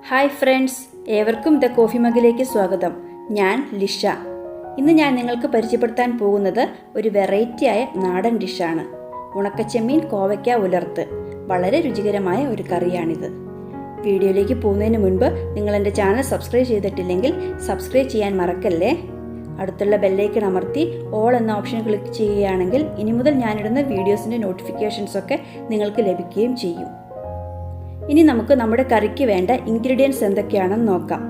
Hi friends, ഏവർക്കും the coffee മഗിലേക്ക് സ്വാഗതം. ഞാൻ ലിഷ. ഇന്ന് ഞാൻ നിങ്ങൾക്ക് പരിചയപ്പെടുത്താൻ പോകുന്നത് ഒരു വെറൈറ്റിയായ നാടൻ ഡിഷാണ്. ഉണക്കച്ചെമ്മീൻ കോവയ്ക്ക ഉലർത്ത്. വളരെ രുചികരമായ ഒരു കറിയാണിത്. വീഡിയോയിലേക്ക് പോകുന്നതിന് മുൻപ് നിങ്ങൾ എൻ്റെ ചാനൽ സബ്സ്ക്രൈബ് ചെയ്തിട്ടില്ലെങ്കിൽ സബ്സ്ക്രൈബ് ചെയ്യാൻ മറക്കല്ലേ. അടുത്തുള്ള ബെല്ലൈക്കൺ അമർത്തി ഓൾ എന്ന ഓപ്ഷൻ ക്ലിക്ക് ചെയ്യുകയാണെങ്കിൽ ഇനി മുതൽ ഞാനിടുന്ന വീഡിയോസിൻ്റെ നോട്ടിഫിക്കേഷൻസൊക്കെ നിങ്ങൾക്ക് ലഭിക്കുകയും ചെയ്യും. ഇനി നമുക്ക് നമ്മുടെ കറിക്ക് വേണ്ട ഇൻഗ്രീഡിയൻസ് എന്തൊക്കെയാണെന്ന് നോക്കാം.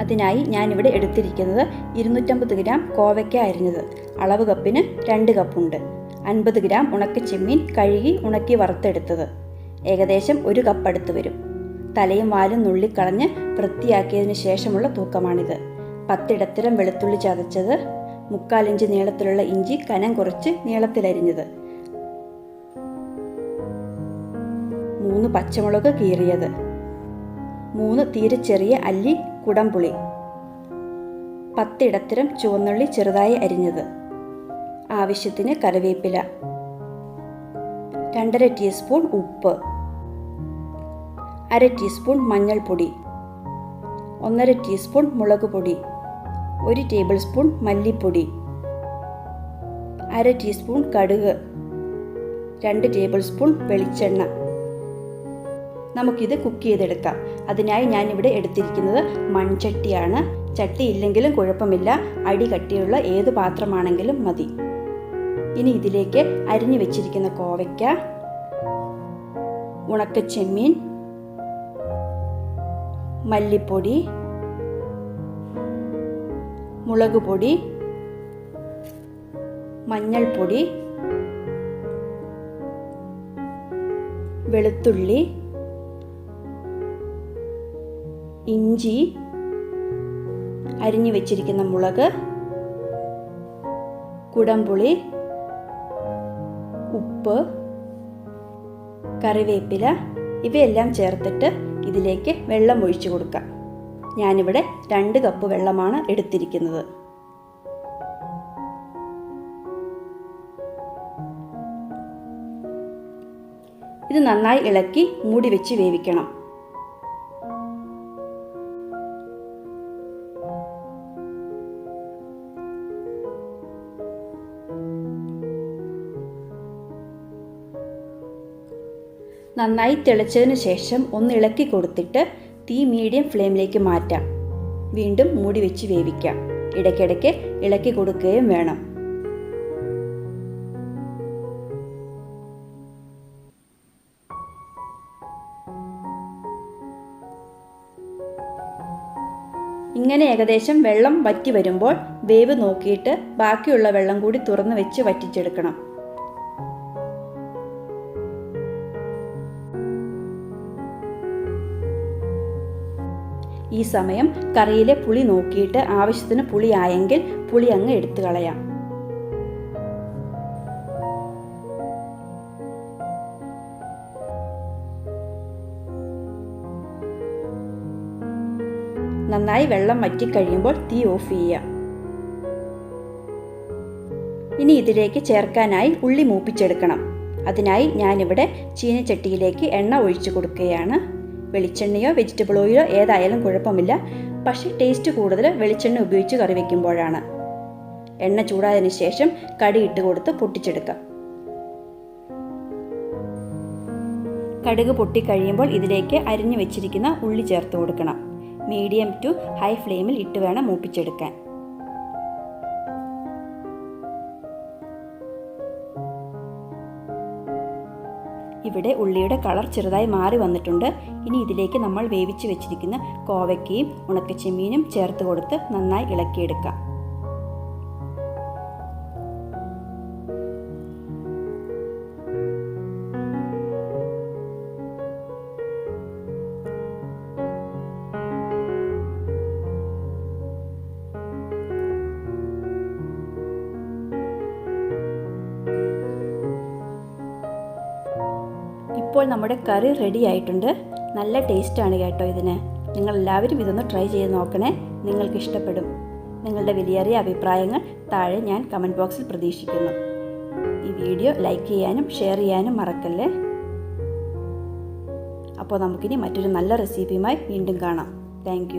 അതിനായി ഞാനിവിടെ എടുത്തിരിക്കുന്നത് 250 ഗ്രാം കോവയ്ക്ക അരിഞ്ഞത്, അളവ് കപ്പിന് 2 കപ്പുണ്ട്. 50 ഗ്രാം ഉണക്കച്ചെമ്മീൻ കഴുകി ഉണക്കി വറുത്തെടുത്തത്, ഏകദേശം 1 കപ്പ് അടുത്ത് വരും. തലയും വാലും നുള്ളിക്കളഞ്ഞ് വൃത്തിയാക്കിയതിന് ശേഷമുള്ള തൂക്കമാണിത്. 10 ഇടത്തരം വെളുത്തുള്ളി ചതച്ചത്, 3/4 ഇഞ്ച് നീളത്തിലുള്ള ഇഞ്ചി കനം കുറച്ച് നീളത്തിലരിഞ്ഞത്, 3 പച്ചമുളക് കീറിയത്, 3 തീരെ ചെറിയ അല്ലി കുടംപുളി, 10 ഇടത്തരം ചുവന്നുള്ളി ചെറുതായി അരിഞ്ഞത്, ആവശ്യത്തിന് കറിവേപ്പില, 2.5 ടീസ്പൂൺ ഉപ്പ്, 1/2 ടീസ്പൂൺ മഞ്ഞൾപ്പൊടി, 1/2 ടീസ്പൂൺ മുളക് പൊടി, 1 ടേബിൾ സ്പൂൺ മല്ലിപ്പൊടി, 1/2 ടീസ്പൂൺ കടുക്, 2 ടേബിൾ സ്പൂൺ വെളിച്ചെണ്ണ. നമുക്കിത് കുക്ക് ചെയ്തെടുക്കാം. അതിനായി ഞാനിവിടെ എടുത്തിരിക്കുന്നത് മൺചട്ടിയാണ്. ചട്ടി ഇല്ലെങ്കിലും കുഴപ്പമില്ല, അടി കട്ടിയുള്ള ഏത് പാത്രമാണെങ്കിലും മതി. ഇനി ഇതിലേക്ക് അരിഞ്ഞു വെച്ചിരിക്കുന്ന കോവയ്ക്ക, ഉണക്കച്ചെമ്മീൻ, മല്ലിപ്പൊടി, മുളക് പൊടി, മഞ്ഞൾപ്പൊടി, വെളുത്തുള്ളി, ഇഞ്ചി, അരിഞ്ഞു വെച്ചിരിക്കുന്ന മുളക്, കുടംപുളി, ഉപ്പ്, കറിവേപ്പില ഇവയെല്ലാം ചേർത്തിട്ട് ഇതിലേക്ക് വെള്ളം ഒഴിച്ചു കൊടുക്കാം. ഞാനിവിടെ 2 കപ്പ് വെള്ളമാണ് എടുത്തിരിക്കുന്നത്. ഇത് നന്നായി ഇളക്കി മൂടി വെച്ച് വേവിക്കണം. നന്നായി തിളച്ചതിന് ശേഷം ഒന്ന് ഇളക്കി കൊടുത്തിട്ട് തീ മീഡിയം ഫ്ലെയിമിലേക്ക് മാറ്റാം. വീണ്ടും മൂടി വെച്ച് വേവിക്കാം. ഇടയ്ക്കിടയ്ക്ക് ഇളക്കി കൊടുക്കുകയും വേണം. ഇങ്ങനെ ഏകദേശം വെള്ളം വറ്റി വരുമ്പോൾ വേവ് നോക്കിയിട്ട് ബാക്കിയുള്ള വെള്ളം കൂടി തുറന്ന് വെച്ച് വറ്റിച്ചെടുക്കണം. ഈ സമയം കറിയിലെ പുളി നോക്കിയിട്ട് ആവശ്യത്തിന് പുളി ആയെങ്കിൽ പുളി അങ്ങ് എടുത്തു കളയാം. നന്നായി വെള്ളം വറ്റിക്കഴിയുമ്പോൾ തീ ഓഫ് ചെയ്യാം. ഇനി ഇതിലേക്ക് ചേർക്കാനായി ഉള്ളി മൂപ്പിച്ചെടുക്കണം. അതിനായി ഞാനിവിടെ ചീനച്ചട്ടിയിലേക്ക് എണ്ണ ഒഴിച്ചു കൊടുക്കുകയാണ്. വെളിച്ചെണ്ണയോ വെജിറ്റബിൾ ഓയിലോ ഏതായാലും കുഴപ്പമില്ല, പക്ഷേ ടേസ്റ്റ് കൂടുതൽ വെളിച്ചെണ്ണ ഉപയോഗിച്ച് കറി വയ്ക്കുമ്പോഴാണ്. എണ്ണ ചൂടായതിനു ശേഷം കടി ഇട്ട് കൊടുത്ത് പൊട്ടിച്ചെടുക്കാം. കടുക് പൊട്ടിക്കഴിയുമ്പോൾ ഇതിലേക്ക് അരിഞ്ഞു വെച്ചിരിക്കുന്ന ഉള്ളി ചേർത്ത് കൊടുക്കണം. മീഡിയം ടു ഹൈ ഫ്ലെയിമിൽ ഇട്ട് വേണം മൂപ്പിച്ചെടുക്കാൻ. ഇവിടെ ഉള്ളിയുടെ കളർ ചെറുതായി മാറി വന്നിട്ടുണ്ട്. ഇനി ഇതിലേക്ക് നമ്മൾ വേവിച്ച് വെച്ചിരിക്കുന്ന കോവയ്ക്കയും ഉണക്കച്ചെമ്മീനും ചേർത്ത് കൊടുത്ത് നന്നായി ഇളക്കിയെടുക്കാം. ഇപ്പോൾ നമ്മുടെ കറി റെഡി ആയിട്ടുണ്ട്. നല്ല ടേസ്റ്റാണ് കേട്ടോ ഇതിന്. നിങ്ങളെല്ലാവരും ഇതൊന്ന് ട്രൈ ചെയ്ത് നോക്കണേ, നിങ്ങൾക്ക് ഇഷ്ടപ്പെടും. നിങ്ങളുടെ വിലയേറിയ അഭിപ്രായങ്ങൾ താഴെ ഞാൻ കമൻറ്റ് ബോക്സിൽ പ്രതീക്ഷിക്കുന്നു. ഈ വീഡിയോ ലൈക്ക് ചെയ്യാനും ഷെയർ ചെയ്യാനും മറക്കല്ലേ. അപ്പോൾ നമുക്കിനി മറ്റൊരു നല്ല റെസിപ്പിയുമായി വീണ്ടും കാണാം. താങ്ക്